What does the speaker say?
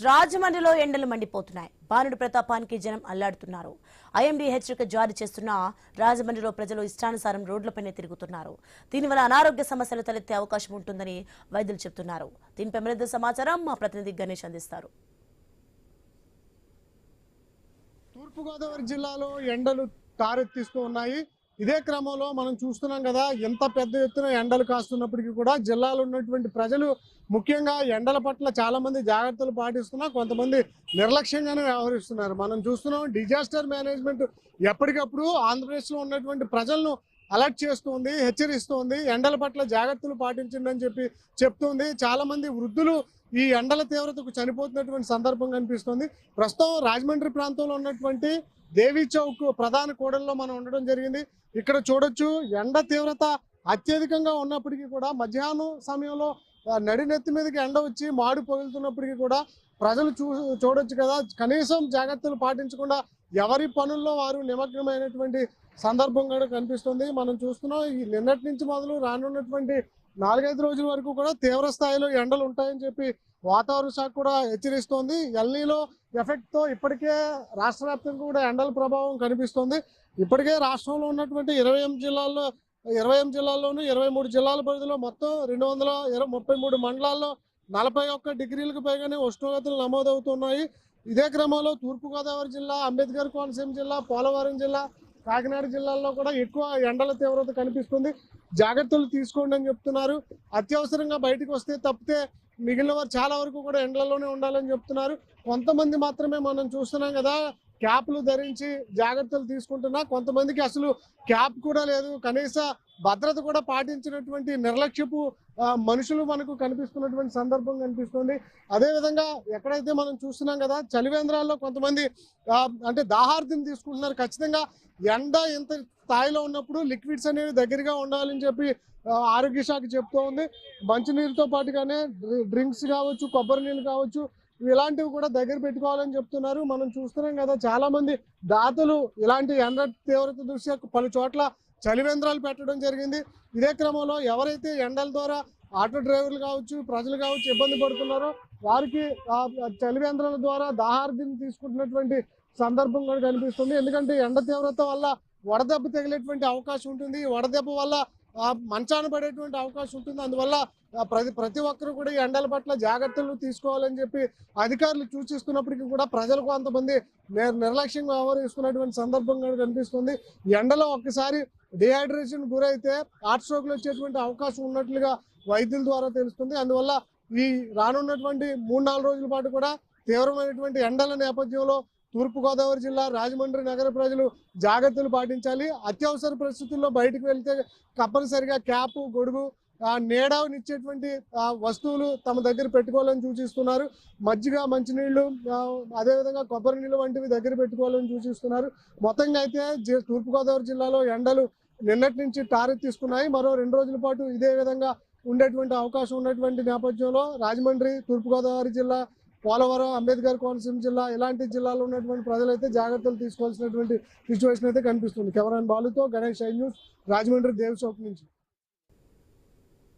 రాజమండ్రిలో ఎండలు మండిపోతున్నాయి. బాణుడి ప్రతాపానికి జనం అల్లాడుతున్నారు. ఐఎండీ హెచ్చరిక జారీ చేస్తున్న రాజమండ్రిలో ప్రజలు ఇష్టానుసారం రోడ్లపైనే తిరుగుతున్నారు. దీనివల్ల అనారోగ్య సమస్యలు తలెత్తే అవకాశం ఉంటుందని వైద్యులు చెబుతున్నారు. దీనిపై మరింత సమాచారం మా ప్రతినిధి గణేష్ అందిస్తారు. తూర్పుగోదావరి జిల్లాలో ఎండలు తారెత్తిస్తూ ఉన్నాయి. ఇదే క్రమంలో మనం చూస్తున్నాం కదా, ఎంత పెద్ద ఎత్తున ఎండలు కాస్తున్నప్పటికీ కూడా జిల్లాలో ఉన్నటువంటి ప్రజలు ముఖ్యంగా ఎండల పట్ల చాలా మంది జాగ్రత్తలు పాటిస్తున్నా, కొంతమంది నిర్లక్ష్యంగానే వ్యవహరిస్తున్నారు. మనం చూస్తున్నాం డిజాస్టర్ మేనేజ్మెంట్ ఎప్పటికప్పుడు ఆంధ్రప్రదేశ్లో ఉన్నటువంటి ప్రజలను అలర్ట్ చేస్తుంది, హెచ్చరిస్తుంది, ఎండల పట్ల జాగ్రత్తలు పాటించండి అని చెప్తుంది. చాలా మంది వృద్ధులు ఈ ఎండల తీవ్రతకు చనిపోతున్నటువంటి సందర్భం కనిపిస్తుంది. ప్రస్తుతం రాజమండ్రి ప్రాంతంలో ఉన్నటువంటి దేవీ చౌక్ ప్రధాన కూడలిలో మనం ఉండడం జరిగింది. ఇక్కడ చూడొచ్చు, ఎండ తీవ్రత అత్యధికంగా ఉన్నప్పటికీ కూడా మధ్యాహ్నం సమయంలో నడినెత్తి మీదకి ఎండ వచ్చి మాడు పగులుతున్నప్పటికీ కూడా ప్రజలు చూడొచ్చు కదా, కనీసం జాగ్రత్తలు పాటించకుండా ఎవరి పనుల్లో వారు నిమగ్నమైనటువంటి సందర్భం కూడా కనిపిస్తుంది. మనం చూస్తున్నాం, ఈ నిన్నటి నుంచి మొదలు రానున్నటువంటి 4-5 రోజుల వరకు కూడా తీవ్ర స్థాయిలో ఎండలు ఉంటాయని చెప్పి వాతావరణ శాఖ కూడా హెచ్చరిస్తోంది. ఎల్నీలో ఎఫెక్ట్ తో ఇప్పటికే రాష్ట్ర వ్యాప్తంగా కూడా ఎండల ప్రభావం కనిపిస్తుంది. ఇప్పటికే రాష్ట్రంలో ఉన్నటువంటి 28 జిల్లాల్లోనూ 23 జిల్లాల పరిధిలో మొత్తం 233 మండలాల్లో 41 డిగ్రీలకు పైగానే ఉష్ణోగ్రతలు నమోదవుతున్నాయి. ఇదే క్రమంలో తూర్పుగోదావరి జిల్లా, అంబేద్కర్ కోనసీమ జిల్లా, పోలవరం జిల్లా, కాకినాడ జిల్లాల్లో కూడా ఎక్కువ ఎండల తీవ్రత కనిపిస్తుంది. జాగ్రత్తలు తీసుకోండి అని చెప్తున్నారు. అత్యవసరంగా బయటకు వస్తే తప్పితే మిగిలిన వారు చాలా వరకు కూడా ఎండలలోనే ఉండాలని చెప్తున్నారు. కొంతమంది మాత్రమే మనం చూస్తున్నాం కదా, క్యాప్లు ధరించి జాగ్రత్తలు తీసుకుంటున్నా, కొంతమందికి అసలు క్యాప్ కూడా లేదు, కనీస భద్రత కూడా పాటించినటువంటి నిర్లక్ష్యపు మనుషులు మనకు కనిపిస్తున్నటువంటి సందర్భం కనిపిస్తుంది. అదేవిధంగా ఎక్కడైతే మనం చూస్తున్నాం కదా, చలివేంద్రాల్లో కొంతమంది అంటే దాహార్తిని తీసుకుంటున్నారు. ఖచ్చితంగా ఎండ ఇంత స్థాయిలో ఉన్నప్పుడు లిక్విడ్స్ అనేవి దగ్గరగా ఉండాలని చెప్పి ఆరోగ్య శాఖ చెప్తూ ఉంది. మంచినీరుతో పాటుగానే డ్రింక్స్ కావచ్చు, కొబ్బరి నీళ్ళు కావచ్చు, ఇలాంటివి కూడా దగ్గర పెట్టుకోవాలని చెప్తున్నారు. మనం చూస్తున్నాం కదా, చాలా మంది దాతలు ఇలాంటి ఎండ తీవ్రత దృష్ట్యా పలు చోట్ల చలివేంద్రాలు పెట్టడం జరిగింది. ఇదే క్రమంలో ఎవరైతే ఎండల ద్వారా ఆటో డ్రైవర్లు కావచ్చు, ప్రజలు కావచ్చు ఇబ్బంది పడుతున్నారో వారికి చలివేంద్రాల ద్వారా దాహార్తిని తీసుకుంటున్నటువంటి సందర్భం కూడా కనిపిస్తుంది. ఎందుకంటే ఎండ తీవ్రత వల్ల వడదెబ్బ తగిలేటువంటి అవకాశం ఉంటుంది. వడదెబ్బ వల్ల మంచాన పడేటువంటి అవకాశం ఉంటుంది. అందువల్ల ప్రతి ఒక్కరు కూడా ఈ ఎండల పట్ల జాగ్రత్తలు తీసుకోవాలని చెప్పి అధికారులు సూచిస్తున్నప్పటికీ కూడా ప్రజలు కొంతమంది నిర్లక్ష్యంగా వ్యవహరిస్తున్నటువంటి సందర్భం కూడా కనిపిస్తుంది. ఎండలో ఒక్కసారి డిహైడ్రేషన్ గురైతే హార్ట్ స్ట్రోక్లు వచ్చేటువంటి అవకాశం ఉన్నట్లుగా వైద్యుల ద్వారా తెలుస్తుంది. అందువల్ల ఈ రానున్నటువంటి 3-4 రోజుల పాటు కూడా తీవ్రమైనటువంటి ఎండల నేపథ్యంలో తూర్పుగోదావరి జిల్లా, రాజమండ్రి నగర ప్రజలు జాగ్రత్తలు పాటించాలి. అత్యవసర పరిస్థితుల్లో బయటకు వెళ్తే తప్పనిసరిగా క్యాప్, గొడుగు, నీడనిచ్చేటువంటి వస్తువులు తమ దగ్గర పెట్టుకోవాలని సూచిస్తున్నారు. మజ్జిగ, మంచినీళ్లు, అదేవిధంగా కొబ్బరి నీళ్ళు వంటివి దగ్గర పెట్టుకోవాలని సూచిస్తున్నారు. మొత్తంగా అయితే తూర్పుగోదావరి జిల్లాలో ఎండలు నిన్నటి నుంచి టారెత్తిస్తున్నాయి. మరో 2 రోజుల పాటు ఇదే విధంగా ఉండేటువంటి అవకాశం ఉన్నటువంటి నేపథ్యంలో రాజమండ్రి, తూర్పుగోదావరి జిల్లా, పోలవరం, అంబేద్కర్ కోనసీమ జిల్లా ఇలాంటి జిల్లాలో ఉన్నటువంటి ప్రజలైతే జాగ్రత్తలు తీసుకోవాల్సినటువంటి సిచ్యువేషన్ అయితే కనిపిస్తుంది. కెమెరామెన్ బాలుతో గణేష్, ఐ న్యూస్, రాజమండ్రి దేవి చౌక్ నుంచి.